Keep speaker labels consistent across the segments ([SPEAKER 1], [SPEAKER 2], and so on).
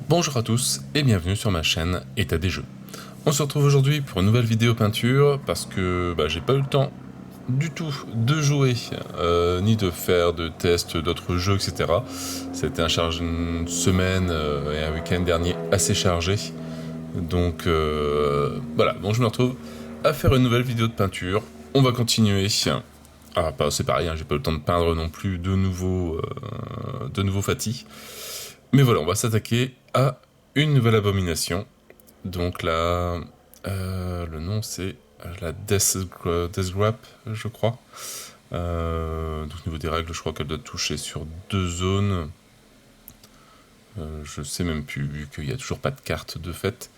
[SPEAKER 1] Bonjour à tous et bienvenue sur ma chaîne État des Jeux. On se retrouve aujourd'hui pour une nouvelle vidéo peinture parce que j'ai pas eu le temps du tout de jouer ni de faire de tests d'autres jeux, etc. C'était une semaine et un week-end dernier assez chargé. Donc voilà, donc je me retrouve à faire une nouvelle vidéo de peinture. On va continuer. Ah, c'est pareil, j'ai pas eu le temps de peindre non plus de nouveaux Fatih. Mais voilà, on va s'attaquer à une nouvelle abomination. Donc là, le nom c'est la Death Grap, je crois. Donc au niveau des règles, je crois qu'elle doit toucher sur 2 zones. Je sais même plus, vu qu'il n'y a toujours pas de carte de fait.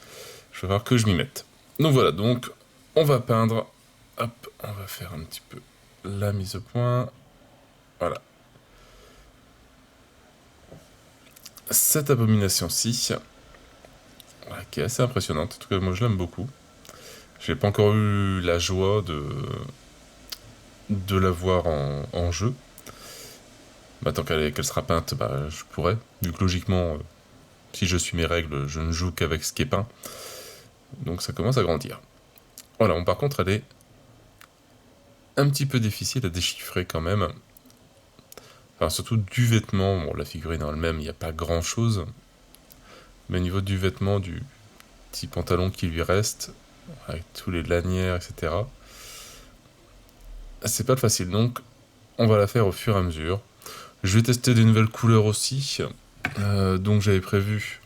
[SPEAKER 1] Je vais voir que je m'y mette. Donc voilà, donc on va peindre. Hop, on va faire un petit peu la mise au point. Voilà. Cette abomination-ci, qui est assez impressionnante. En tout cas, moi je l'aime beaucoup. J'ai pas encore eu la joie de la voir en jeu. Tant qu'elle sera peinte, je pourrais. Vu que logiquement, si je suis mes règles, je ne joue qu'avec ce qui est peint. Donc ça commence à grandir. Voilà, bon, par contre, elle est un petit peu difficile à déchiffrer quand même. Enfin, surtout du vêtement. Bon, la figurine en elle-même, il n'y a pas grand-chose. Mais au niveau du vêtement, du petit pantalon qui lui reste, avec tous les lanières, etc., c'est pas facile. Donc, on va la faire au fur et à mesure. Je vais tester des nouvelles couleurs aussi. Donc j'avais prévu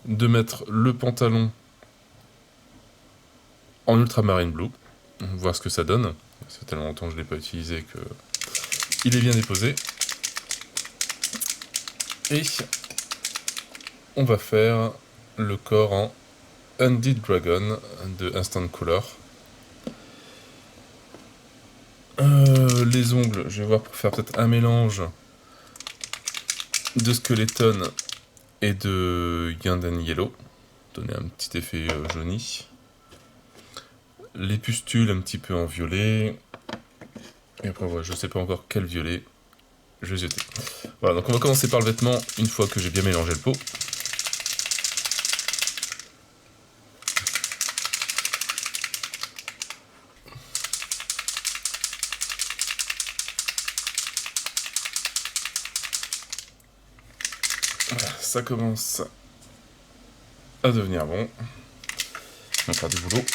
[SPEAKER 1] de mettre le pantalon en ultramarine blue, voir ce que ça donne. Ça fait tellement longtemps que je ne l'ai pas utilisé que il est bien déposé. Et on va faire le corps en Undead Dragon de Instant Color. Les ongles, je vais voir pour faire peut-être un mélange de Skeleton et de Yanden Yellow, donner un petit effet jauni. Les pustules un petit peu en violet. Et après, voilà, je sais pas encore quel violet. Je vais jeter. Voilà, donc on va commencer par le vêtement une fois que j'ai bien mélangé le pot. Voilà, ça commence à devenir bon. On va faire du boulot.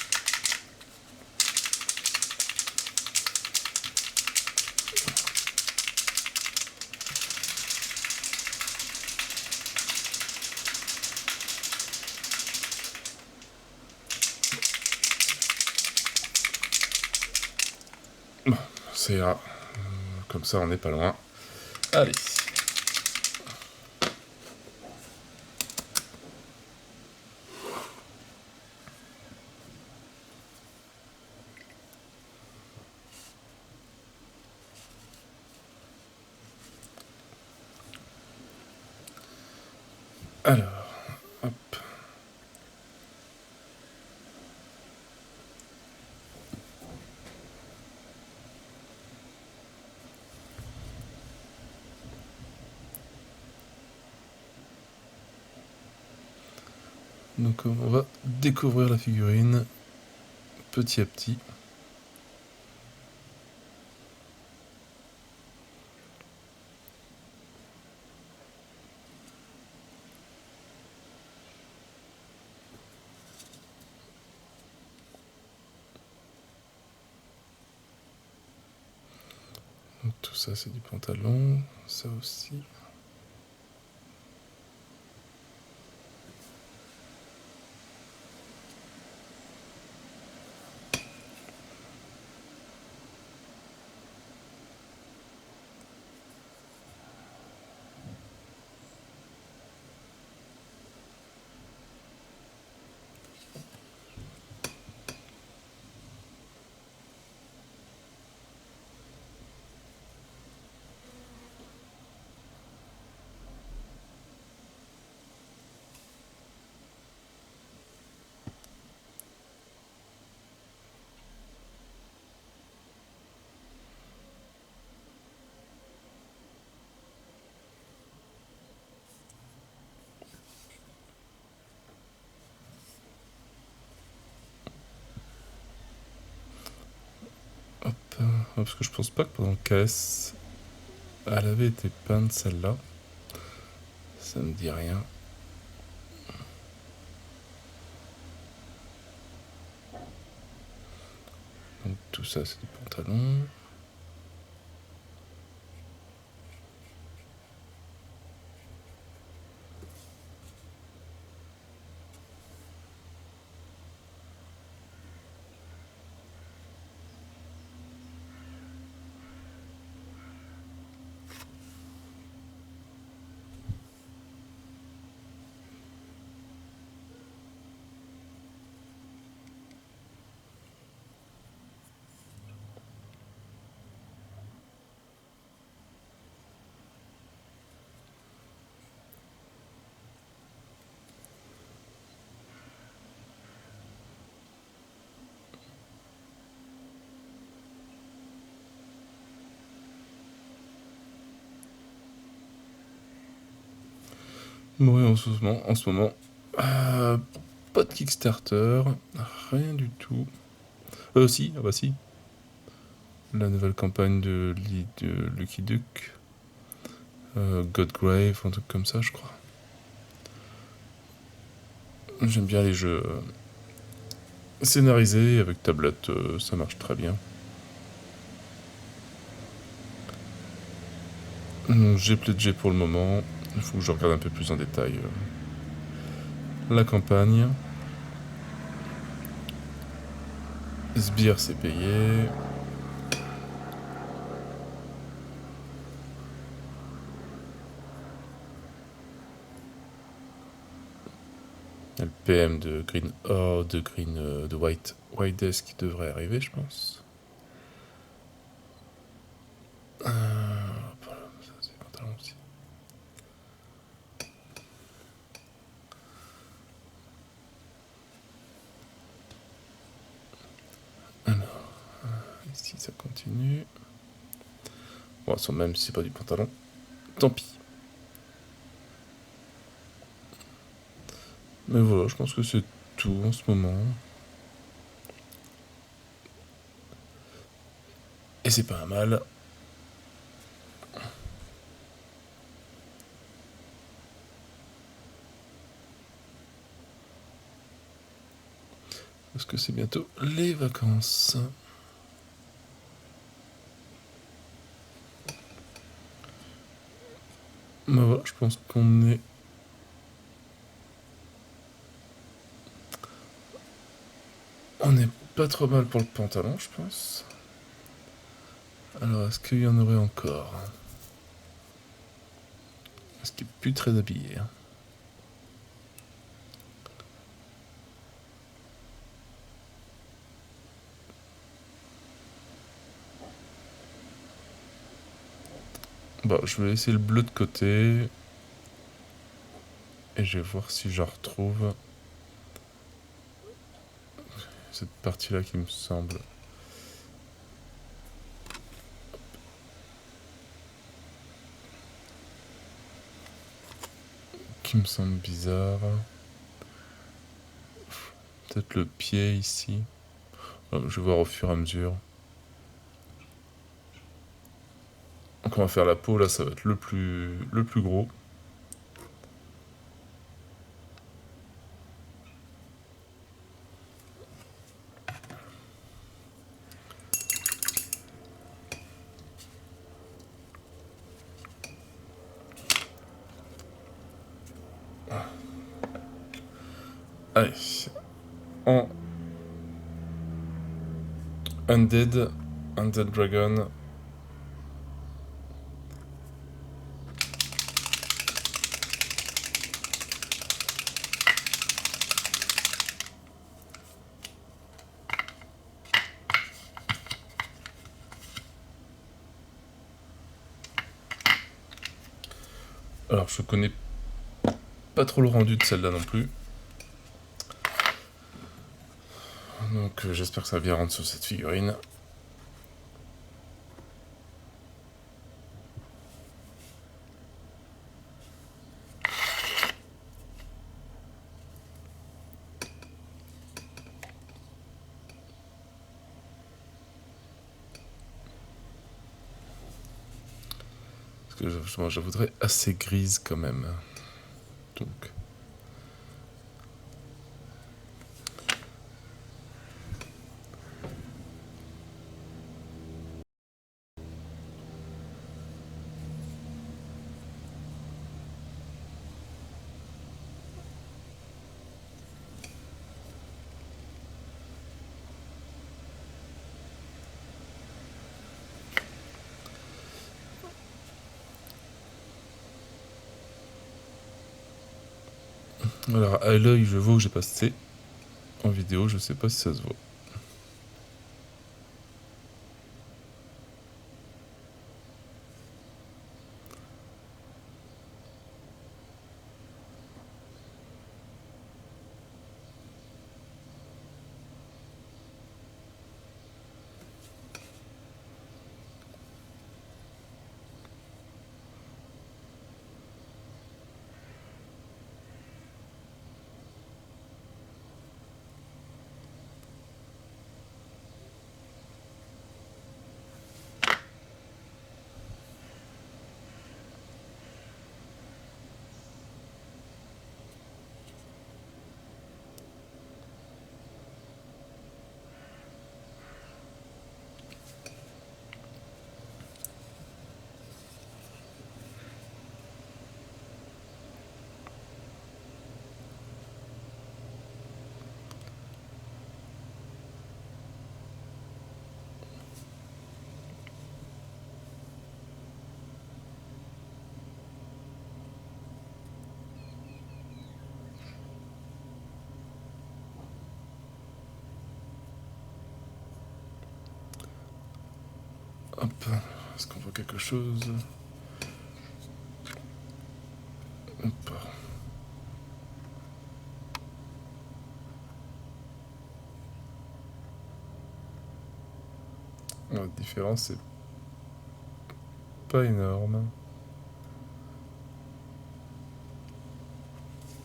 [SPEAKER 1] Bon, ça ira. Comme ça, on n'est pas loin. Allez. Alors, hop. Donc on va découvrir la figurine petit à petit. Donc tout ça c'est du pantalon, ça aussi. Hop, parce que je pense pas que pendant KS, elle avait été peinte celle-là. Ça me dit rien. Donc tout ça c'est des pantalons. Oui, en ce moment, pas de Kickstarter, rien du tout. Si, ah bah si. La nouvelle campagne de Lucky Duke. Godgrave, un truc comme ça, je crois. J'aime bien les jeux scénarisés avec tablette, ça marche très bien. J'ai pledgé pour le moment. Il faut que je regarde un peu plus en détail la campagne. Sbire, c'est payé. Le PM de Green de White Desk qui devrait arriver, je pense. Voilà, ça c'est pantalon aussi. Alors, ici ça continue. Bon, même si c'est pas du pantalon, tant pis. Mais voilà, je pense que c'est tout en ce moment. Et c'est pas mal. Parce que c'est bientôt les vacances. Bah voilà, je pense qu'on est... On est pas trop mal pour le pantalon, je pense. Alors, est-ce qu'il y en aurait encore? Est-ce qu'il est plus très habillé? Bah, je vais laisser le bleu de côté. Et je vais voir si j'en retrouve. Cette partie-là qui me semble... qui me semble bizarre. Peut-être le pied ici. Je vais voir au fur et à mesure. Donc on va faire la peau, là ça va être le plus gros. Allez. En Undead Dragon. Alors je connais pas trop le rendu de celle-là non plus. Donc j'espère que ça va bien rendre sur cette figurine. Parce que je voudrais assez grise quand même. Donc... Alors, à l'œil, je vois où j'ai passé. En vidéo, je sais pas si ça se voit. Hop, est-ce qu'on voit quelque chose? Hop. La différence est pas énorme.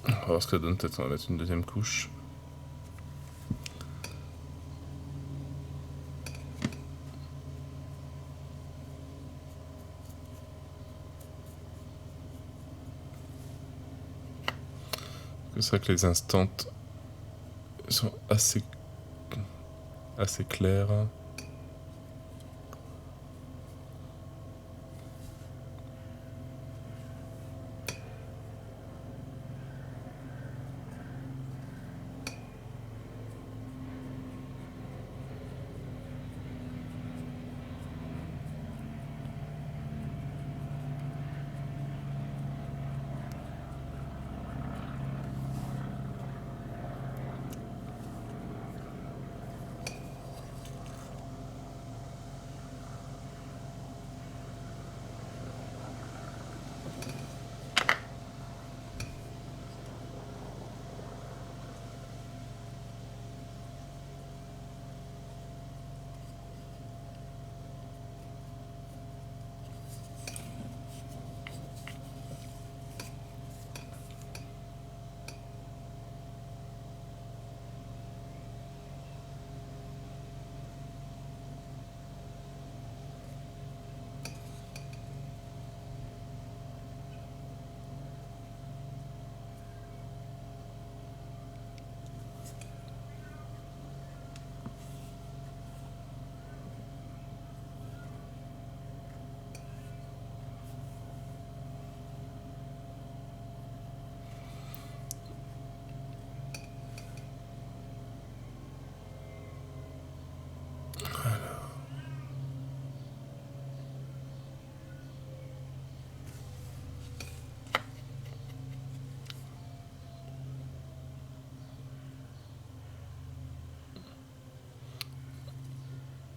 [SPEAKER 1] On va voir ce que ça donne, peut-être on va mettre une deuxième couche. C'est vrai que les instants sont assez clairs.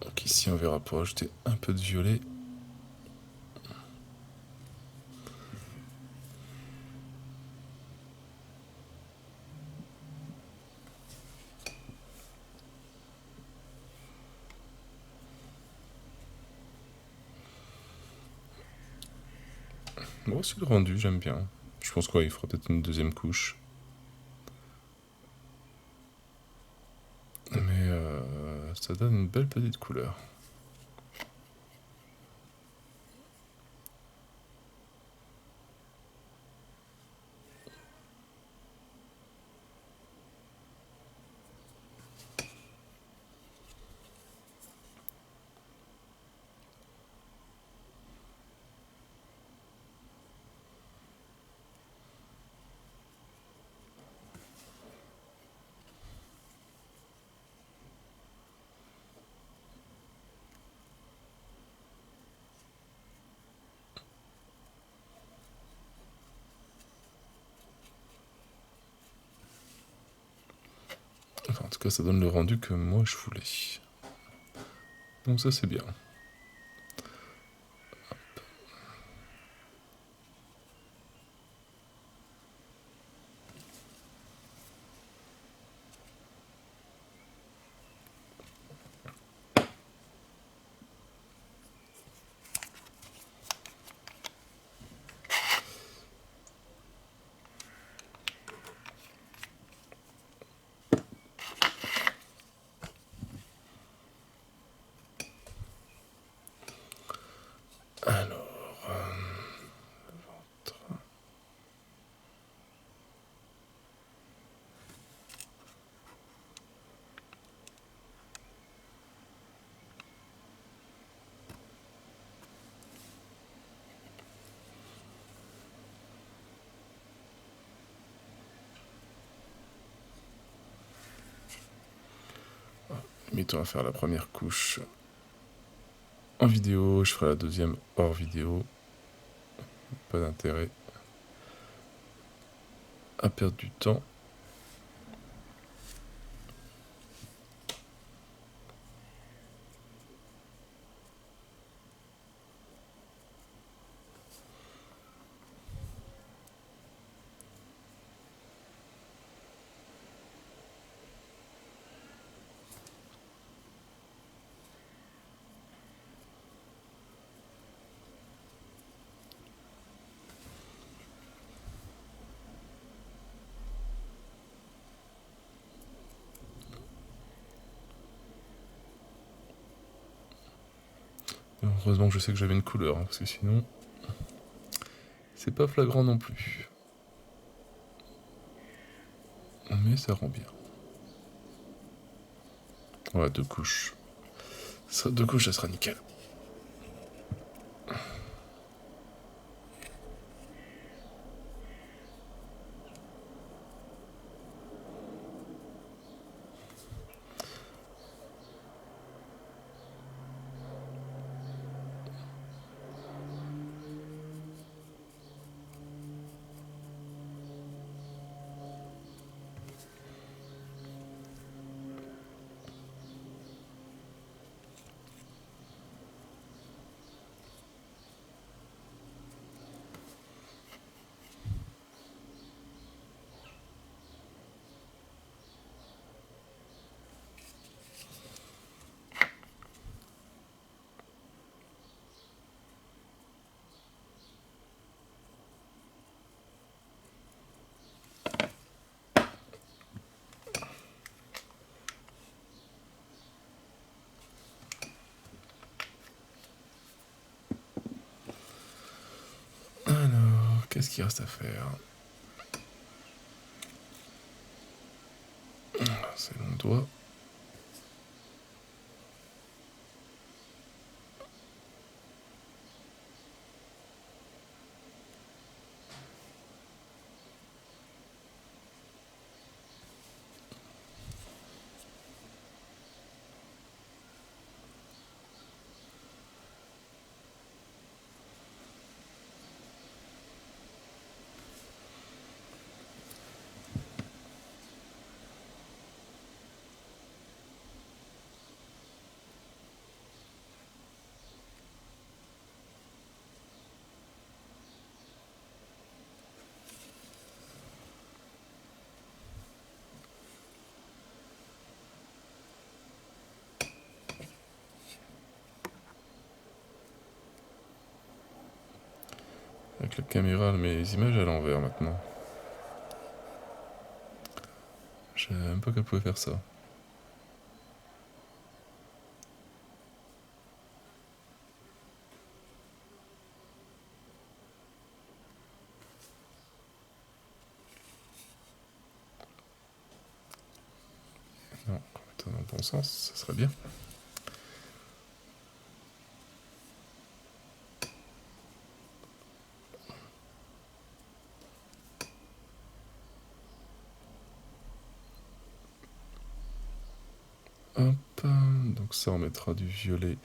[SPEAKER 1] Donc ici on verra pour ajouter un peu de violet. Bon, c'est le rendu, j'aime bien. Je pense qu'il faudra peut-être une deuxième couche. Mais ça donne une belle petite couleur. tout cas, ça donne le rendu que moi je voulais. Donc ça, c'est bien. Alors, mettons à faire la première couche en vidéo, je ferai la deuxième hors vidéo. Pas d'intérêt à perdre du temps. Heureusement que je sais que j'avais une couleur, hein, parce que sinon, c'est pas flagrant non plus. Mais ça rend bien. Voilà, 2 couches. Ça, 2 couches, ça sera nickel. Alors, qu'est-ce qu'il reste à faire? C'est mon doigt. Avec la caméra, mes images à l'envers maintenant. Je savais même pas qu'elle pouvait faire ça. Non, dans le bon sens, ça serait bien. Hop, donc ça on mettra du violet.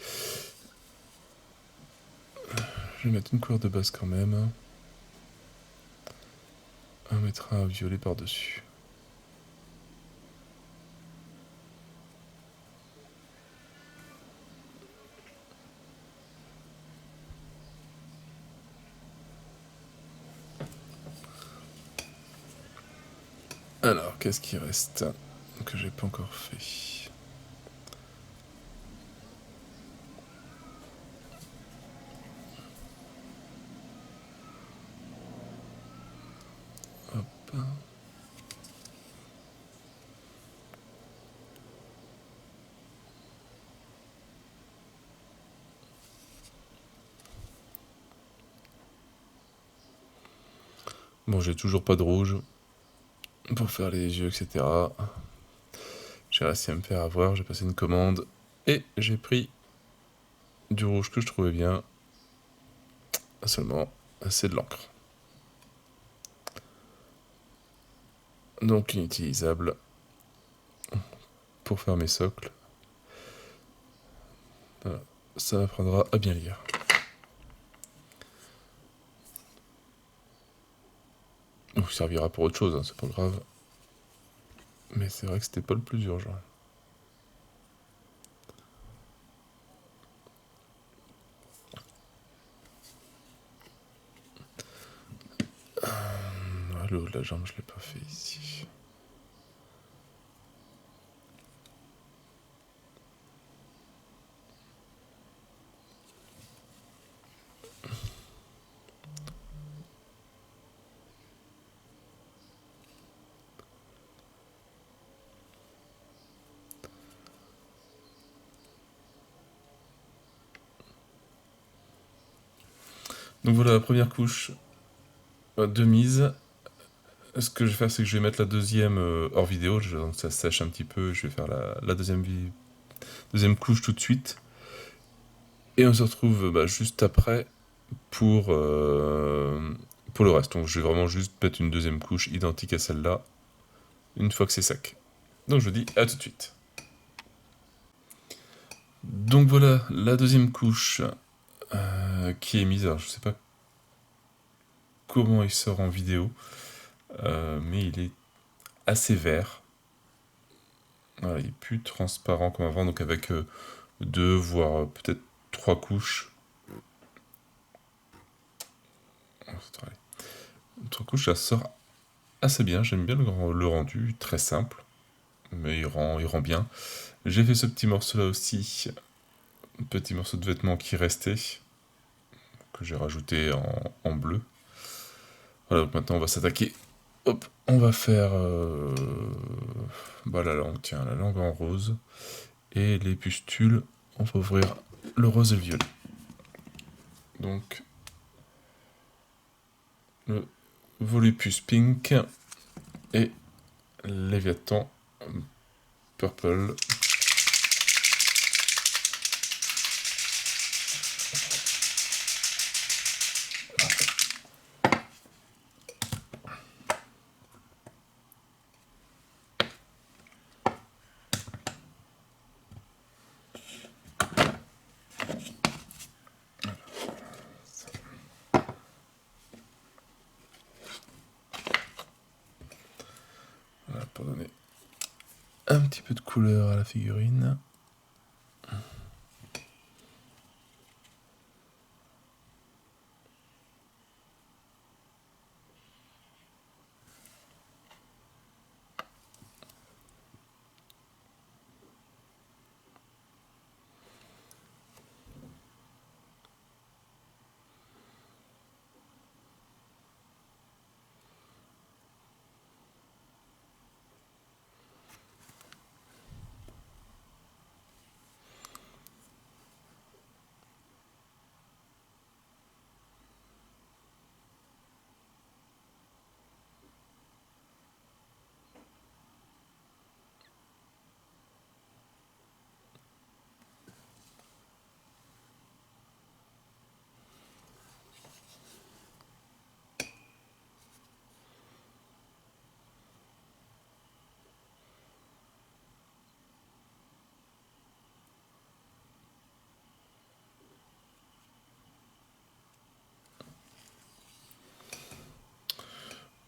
[SPEAKER 1] Je vais mettre une couleur de base quand même. On mettra un violet par-dessus. Alors, qu'est-ce qui reste que j'ai pas encore fait? Hop. Bon, j'ai toujours pas de rouge pour faire les yeux, etc. J'ai réussi à me faire avoir, j'ai passé une commande et j'ai pris du rouge que je trouvais bien. Seulement, c'est de l'encre. Donc inutilisable pour faire mes socles. Voilà. Ça m'apprendra à bien lire. Ou il servira pour autre chose, hein, c'est pas grave. Mais c'est vrai que c'était pas le plus urgent. Le haut de la jambe, je l'ai pas fait ici. Donc voilà la première couche de mise. Ce que je vais faire, c'est que je vais mettre la deuxième hors vidéo, donc ça sèche un petit peu. Je vais faire la deuxième couche tout de suite. Et on se retrouve juste après pour le reste. Donc je vais vraiment juste mettre une deuxième couche identique à celle-là, une fois que c'est sec. Donc je vous dis à tout de suite. Donc voilà la deuxième couche qui est mise. Alors je sais pas comment il sort en vidéo, mais il est assez vert. Voilà, il est plus transparent comme avant, donc avec deux, voire peut-être trois couches. Trois couches, ça sort assez bien. J'aime bien le rendu, très simple, mais il rend bien. J'ai fait ce petit morceau là aussi, un petit morceau de vêtement qui restait, que j'ai rajouté en bleu. Voilà, donc maintenant on va s'attaquer. Hop, on va faire la langue, tiens, la langue en rose. Et les pustules, on va ouvrir le rose et le violet. Donc, le Volupus Pink et Léviathan Purple. Voilà, pour donner un petit peu de couleur à la figurine.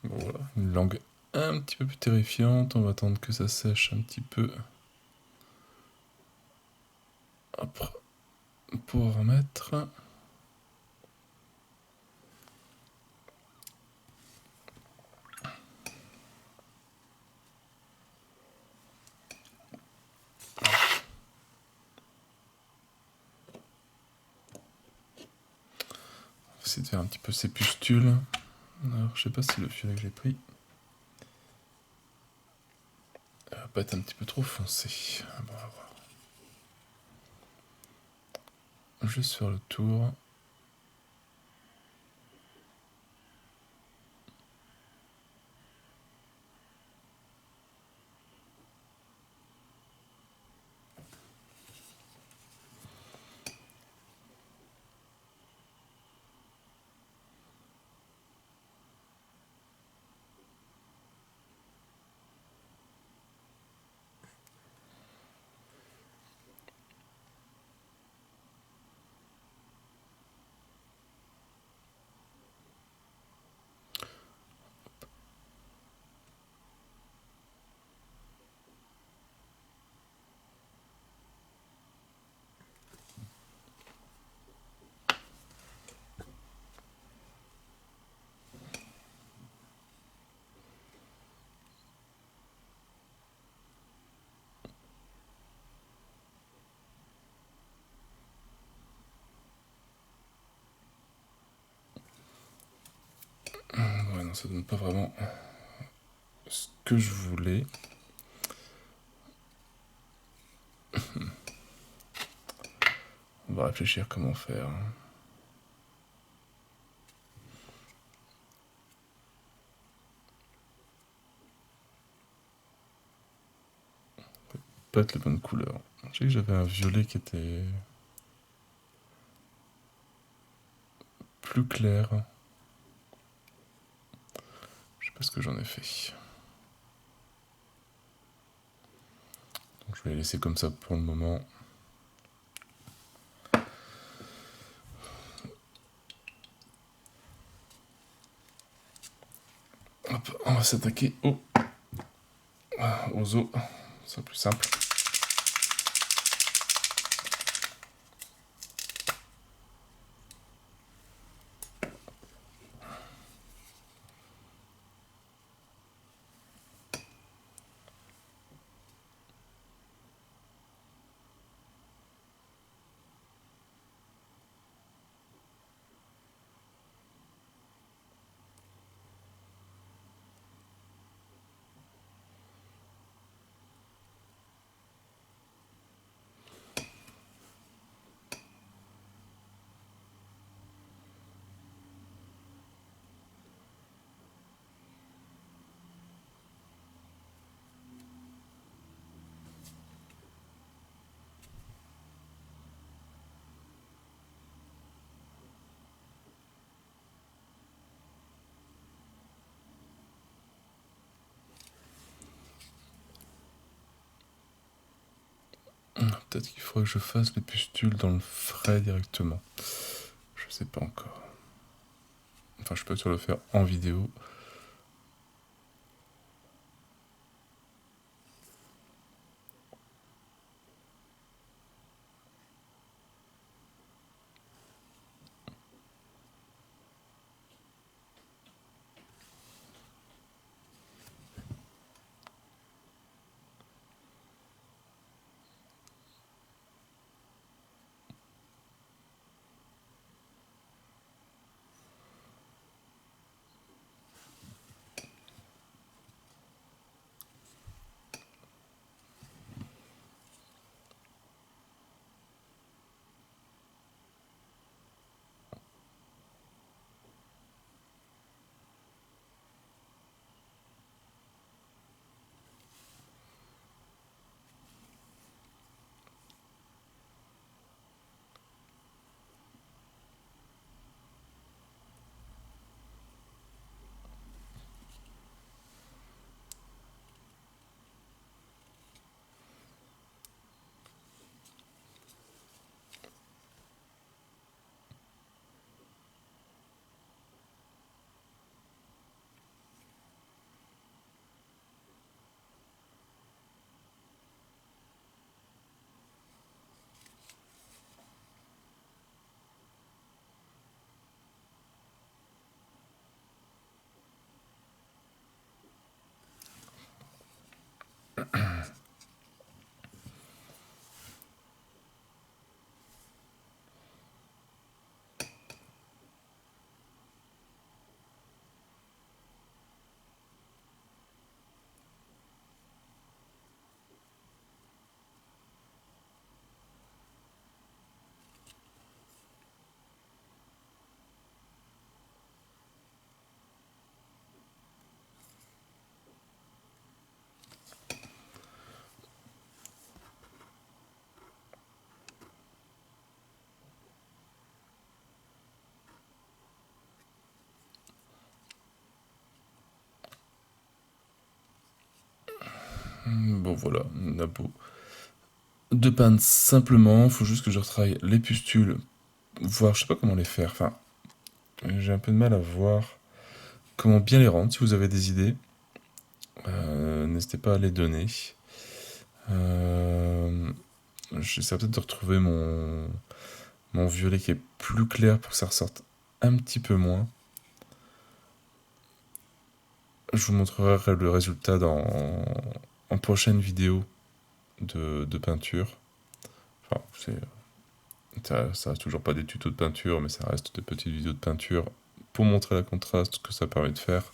[SPEAKER 1] Bon, voilà, une langue un petit peu plus terrifiante. On va attendre que ça sèche un petit peu. Hop, pour en remettre. essayer de faire un petit peu ces pustules. Alors, je sais pas si le fiolet que j'ai pris va pas être un petit peu trop foncé. Bon, on va voir. Juste sur le tour. Ouais, non, ça donne pas vraiment ce que je voulais. On va réfléchir comment faire. Pas être la bonne couleur. Je sais que j'avais un violet qui était plus clair. Je sais pas ce que j'en ai fait. Donc je vais les laisser comme ça pour le moment. Hop, on va s'attaquer aux os. C'est plus simple. Peut-être qu'il faudrait que je fasse les pustules dans le frais directement. Je sais pas encore. Enfin, je peux toujours le faire en vidéo. Bon voilà, un abo de peindre simplement, faut juste que je retravaille les pustules, voir, je sais pas comment les faire, enfin, j'ai un peu de mal à voir comment bien les rendre. Si vous avez des idées, n'hésitez pas à les donner. J'essaie peut-être de retrouver mon violet qui est plus clair pour que ça ressorte un petit peu moins. Je vous montrerai le résultat en prochaine vidéo de peinture. Enfin, ça reste toujours pas des tutos de peinture, mais ça reste des petites vidéos de peinture pour montrer la contraste que ça permet de faire.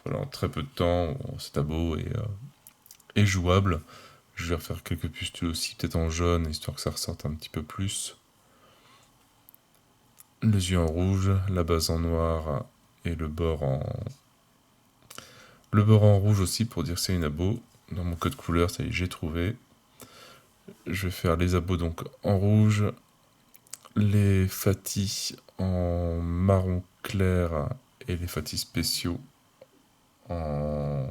[SPEAKER 1] Voilà, en très peu de temps, cet abo est jouable. Je vais refaire quelques pustules aussi, peut-être en jaune, histoire que ça ressorte un petit peu plus. Les yeux en rouge, la base en noir et le bord en rouge aussi pour dire que c'est une abo. Dans mon code couleur, ça y est, j'ai trouvé. Je vais faire les abos donc en rouge, les fatis en marron clair et les fatis spéciaux en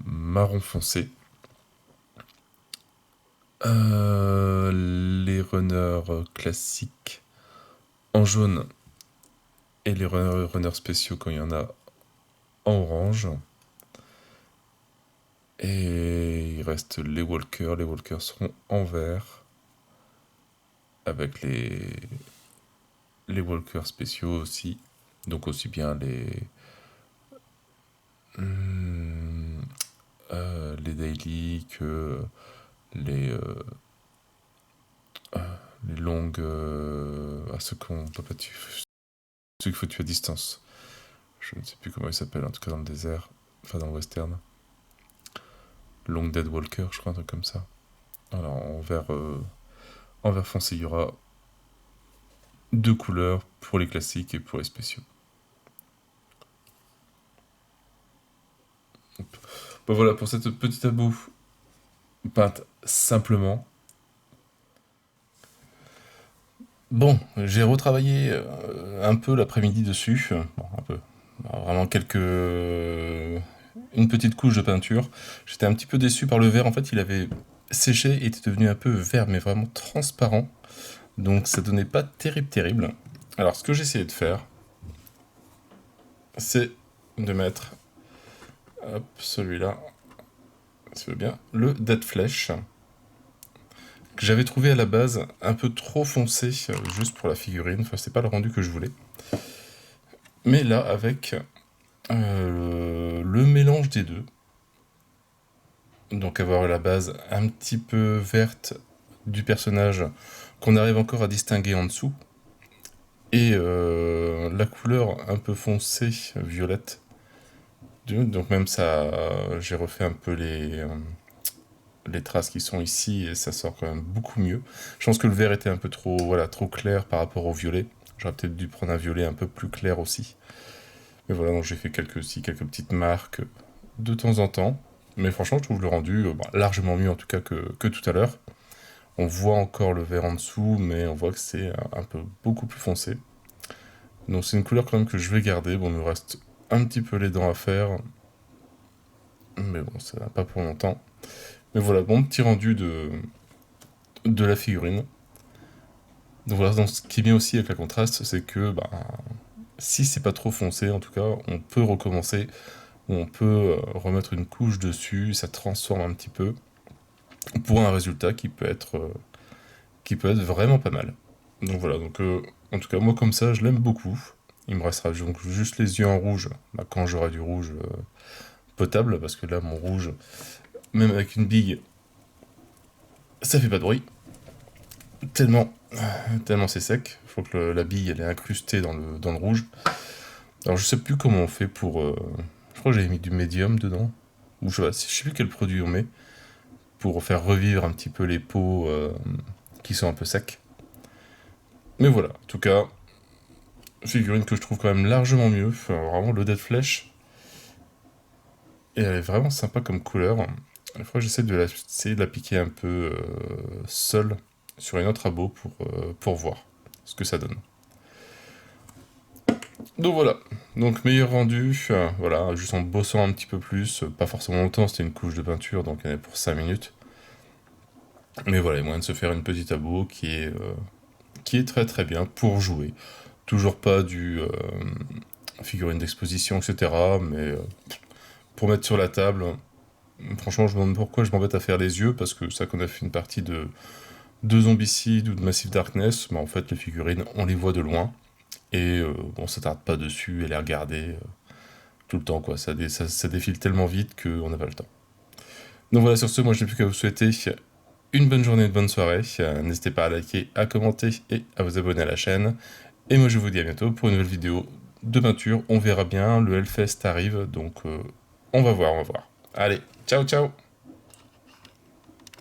[SPEAKER 1] marron foncé. Les runners classiques en jaune et les runners spéciaux quand il y en a en orange. Et il reste les walkers. Les walkers seront en vert avec les walkers spéciaux aussi. Donc aussi bien les daily que les, les longues à ceux qu'on peut pas tuer, ceux qu'il faut tuer à distance. Je ne sais plus comment ils s'appellent, en tout cas dans le désert, enfin dans le western. Long Dead Walker, je crois, un truc comme ça. Alors en vert foncé, il y aura deux couleurs pour les classiques et pour les spéciaux. Bon voilà pour cette petite abo peinte simplement. Bon, j'ai retravaillé un peu l'après-midi dessus. Bon, un peu. Vraiment une petite couche de peinture. J'étais un petit peu déçu par le vert. En fait, il avait séché et était devenu un peu vert, mais vraiment transparent. Donc ça donnait pas terrible. Alors ce que j'ai essayé de faire, c'est de mettre, hop, celui-là, si tu veux bien, le Dead Flèche, que j'avais trouvé à la base un peu trop foncé, juste pour la figurine. Enfin, c'est pas le rendu que je voulais. Mais là, avec le mélange des deux, donc avoir la base un petit peu verte du personnage qu'on arrive encore à distinguer en dessous, et la couleur un peu foncée, violette. Donc même ça, j'ai refait un peu les traces qui sont ici, et ça sort quand même beaucoup mieux. Je pense que le vert était un peu trop clair par rapport au violet. J'aurais peut-être dû prendre un violet un peu plus clair aussi. Mais voilà, donc j'ai fait quelques petites marques de temps en temps. Mais franchement, je trouve le rendu largement mieux en tout cas que tout à l'heure. On voit encore le vert en dessous, mais on voit que c'est un peu beaucoup plus foncé. Donc c'est une couleur quand même que je vais garder. Bon, il me reste un petit peu les dents à faire. Mais bon, ça va pas pour longtemps. Mais voilà, bon petit rendu de la figurine. Donc voilà, donc ce qui est bien aussi avec la contraste, c'est que si c'est pas trop foncé, en tout cas, on peut recommencer, ou on peut remettre une couche dessus, ça transforme un petit peu, pour un résultat qui peut être vraiment pas mal. Donc voilà, donc en tout cas, moi comme ça, je l'aime beaucoup. Il me restera donc juste les yeux en rouge, quand j'aurai du rouge potable, parce que là, mon rouge, même avec une bille, ça fait pas de bruit. Tellement c'est sec. Il faut que la bille elle est incrustée dans le rouge. Alors je sais plus comment on fait pour. Je crois que j'avais mis du médium dedans. Ou je sais plus quel produit on met. Pour faire revivre un petit peu les peaux qui sont un peu secs. Mais voilà, en tout cas, figurine que je trouve quand même largement mieux. Enfin, vraiment le Dead Flesh. Et elle est vraiment sympa comme couleur. Une fois j'essaie de l'appliquer un peu seule sur une autre abo pour voir ce que ça donne. Donc voilà, donc meilleur rendu, voilà, juste en bossant un petit peu plus, pas forcément longtemps, c'était une couche de peinture, donc elle est pour 5 minutes. Mais voilà, il y a moyen de se faire une petite abo qui est très très bien pour jouer. Toujours pas du figurine d'exposition, etc. Mais pour mettre sur la table, franchement, je me demande pourquoi je m'embête à faire les yeux, parce que ça qu'on a fait une partie de Zombicide ou de Massive Darkness, bah en fait les figurines, on les voit de loin, et on s'attarde pas dessus et les regarder tout le temps, quoi. Ça défile tellement vite qu'on n'a pas le temps. Donc voilà, sur ce, moi je n'ai plus qu'à vous souhaiter une bonne journée, une bonne soirée. N'hésitez pas à liker, à commenter et à vous abonner à la chaîne. Et moi je vous dis à bientôt pour une nouvelle vidéo de peinture. On verra bien, le Hellfest arrive, donc on va voir, on va voir. Allez, ciao ciao.